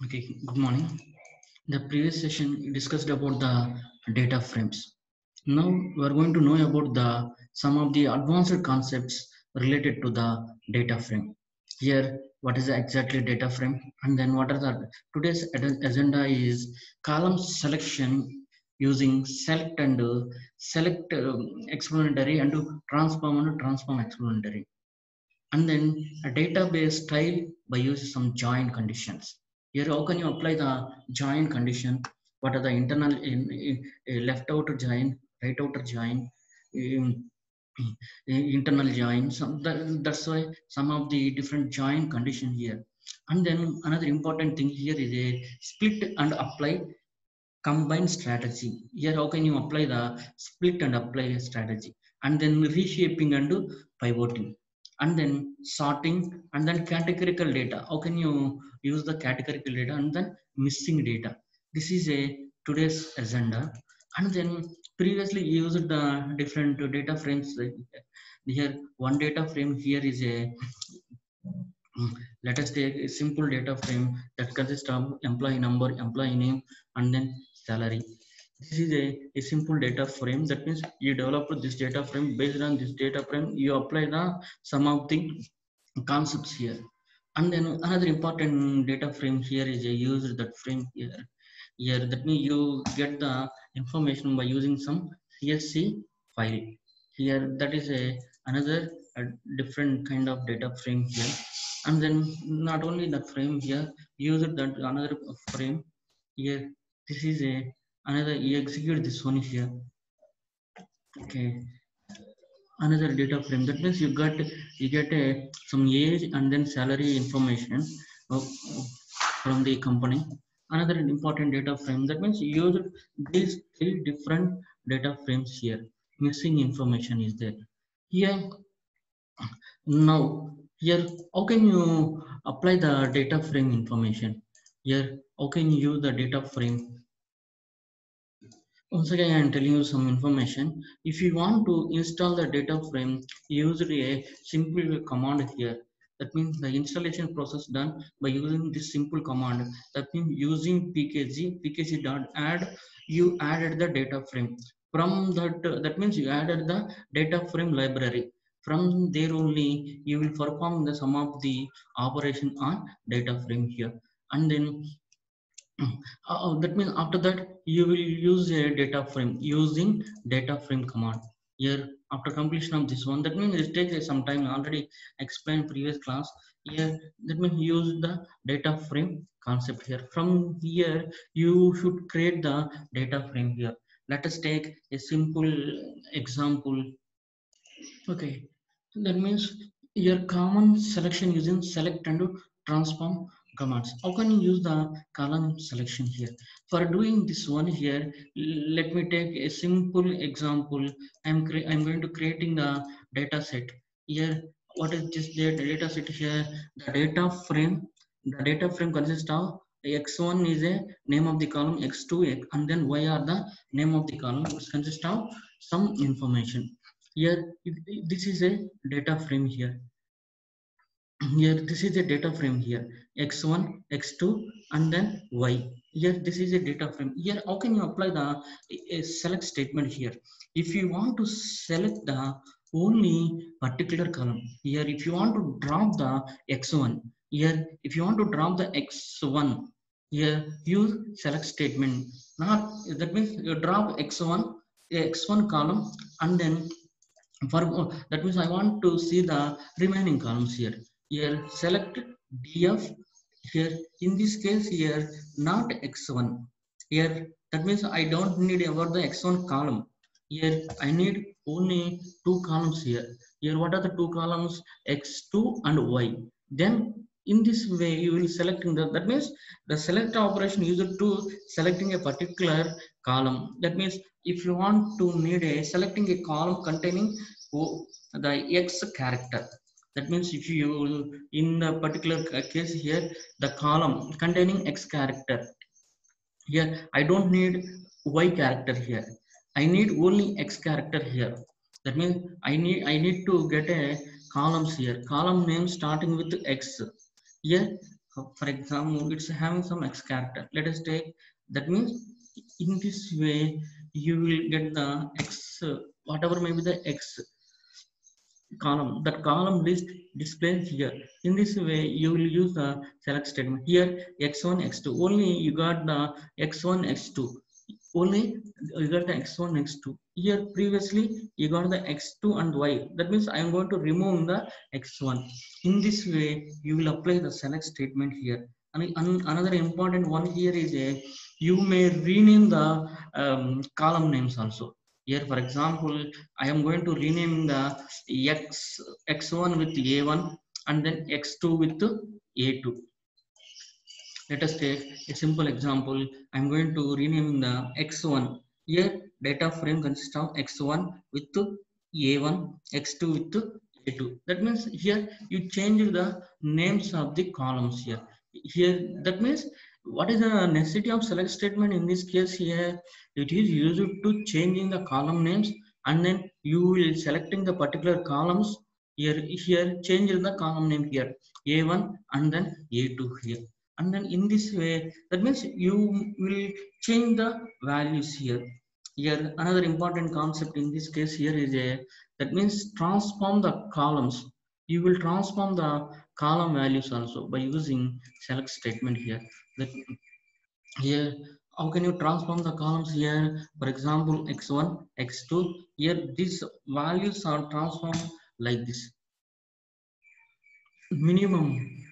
Okay, good morning. The previous session we discussed about the data frames. Now we are going to know about the some of the advanced concepts related to the data frame. Here, what is exactly data frame, and then what are the today's agenda is column selection using select and select explanatory and transform explanatory, and then a database style by using some join conditions. Here, how can you apply the join condition? What are the internal left outer join, right outer join, um, internal join? That's why some of the different join condition here. And then another important thing here is a split and apply combined strategy. Here, how can you apply the split and apply strategy? And then reshaping and pivoting, and then sorting, and then categorical data. How can you use the categorical data and then missing data? This is a today's agenda. And then previously used the different data frames. Here, one data frame here is a let us take a simple data frame that consists of employee number, employee name, and then salary. This is a simple data frame. That means you develop this data frame. Based on this data frame, you apply the some of the concepts here. And then another important data frame here is a user that frame here. Here, that means you get the information by using some CSV file. Here, that is a different kind of data frame here. And then not only that frame here, use that another frame here. This is a another, you execute this one here. Okay, another data frame. That means you get a some age and then salary information of, from the company. Another important data frame. That means you use these three different data frames here. Missing information is there here. Now here, how can you apply the data frame information? Here, how can you use the data frame? Once again, I am telling you some information. If you want to install the data frame, use a simple command here. That means the installation process done by using this simple command. That means using pkg.add, you added the data frame. From that, that means you added the data frame library. From there only, you will perform the some of the operation on data frame here. And then that means after that you will use a data frame using data frame command here. After completion of this one, that means it takes some time. Already explained previous class. Here, that means use the data frame concept here. From here you should create the data frame here. Let us take a simple example. Okay, that means your common selection using select and transform commands. How can you use the column selection here? For doing this one here, let me take a simple example. I'm going to creating the data set here. What is this data set here? The data frame. The data frame consists of x1 is a name of the column, x2 and then y are the name of the column, which consists of some information. Here, this is a data frame here. Here, this is a data frame here, x1, x2, and then y. Here, this is a data frame. Here, how can you apply the a select statement here? If you want to select the only particular column here, if you want to drop the x1 here, if you want to drop the x1 here, use select statement. Not that means you drop x1 column, and then for that means I want to see the remaining columns here. Here, select df. Here, in this case here, not x1 here. That means I don't need about the x1 column. Here, I need only two columns here. Here, what are the two columns? X2 and y. Then in this way you will selecting the, that means the select operation used to selecting a particular column. That means if you want to need a selecting a column containing the x character. That means if you, in the particular case here, the column containing x character. Here, I don't need y character here. I need only x character here. That means I need to get a columns here. Column name starting with x. Here, For example, it's having some X character. Let us take, that means in this way you will get the X, whatever may be the X column, that column list displays here. In this way you will use the select statement here. X1 X2, only you got the X1 X2, only you got the X1 X2. Here previously you got the X2 and Y, that means I am going to remove the X1. In this way you will apply the select statement here. And another important one here is a, you may rename the column names also. Here for example I am going to rename the x1 with a1 and then x2 with a2. Let us take a simple example. I'm going to rename the x1. Here data frame consists of x1 with a1, x2 with a2. That means here you change the names of the columns here. Here that means what is the necessity of select statement in this case? Here it is used to changing the column names, and then you will selecting the particular columns. Here change the column name here a1 and then a2 here. And then in this way that means you will change the values here. Here another important concept in this case here is a, that means transform the columns. You will transform the column values also by using select statement here. That here how can you transform the columns? Here for example x1 x2, here these values are transformed like this. Minimum,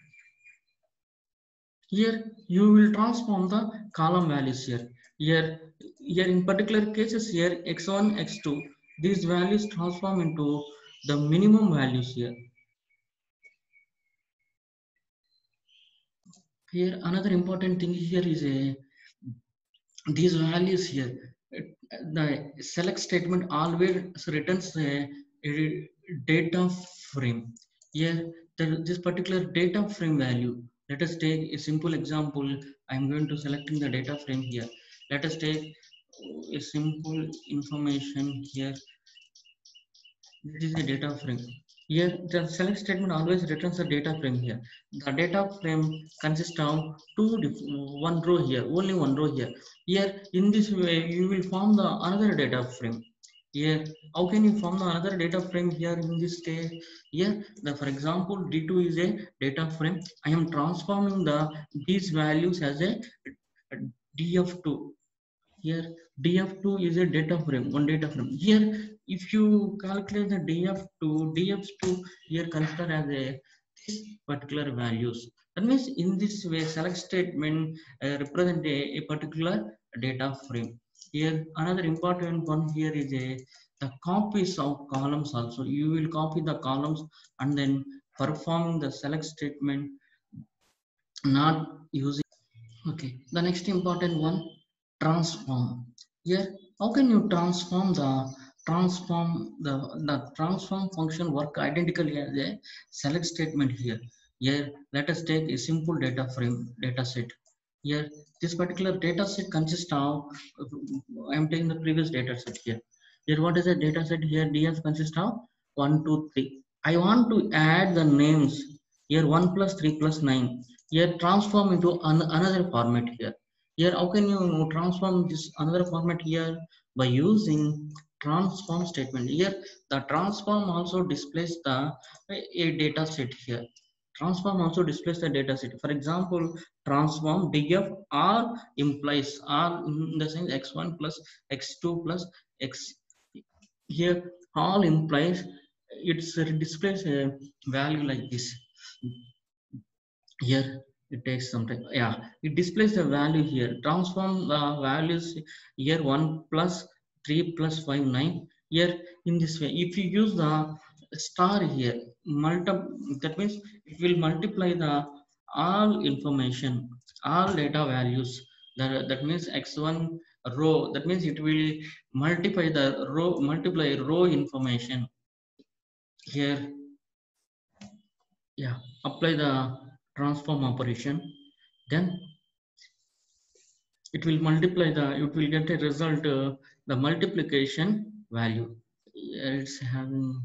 here you will transform the column values here. Here in particular cases here x1 x2, these values transform into the minimum values here. Here another important thing here is a, these values here, the select statement always returns a data frame. Here this particular data frame value, let us take a simple example. I'm going to selecting the data frame here. Let us take a simple information here. This is a data frame. Here the select statement always returns a data frame here. The data frame consists of one row here, only one row here. Here in this way you will form the another data frame. Here how can you form the another data frame here in this case? Here the, for example d2 is a data frame. I am transforming the these values as a df2. Here df2 is a data frame, one data frame. Here if you calculate the df2 here consider as a this particular values. That means in this way select statement represent a particular data frame. Here another important one here is a, the copies of columns also. You will copy the columns and then performing the select statement, not using. Okay, the next important one, transform. Here how can you transform the transform function work identically as a select statement here. Here let us take a simple data frame data set. Here this particular data set consists of, I am taking the previous data set here. Here what is the data set? Here df consists of 1 2 3. I want to add the names. Here 1 plus 3 plus 9. Here transform into another format here. Here how can you transform this another format? Here by using transform statement. Here the transform also displays the a data set here. Transform also displays the data set. For example transform df r implies r in the sense x1 plus x2 plus x. Here all implies it's displays a value like this. Here it takes some time. Yeah, it displays the value here. Transform the values here 1 plus 3 plus 5 9. Here in this way if you use the star here that means it will multiply the all information, all data values. That means x1 row, that means it will multiply row information. Here yeah, apply the transform operation, then it will multiply the, it will get a result the multiplication value. It's having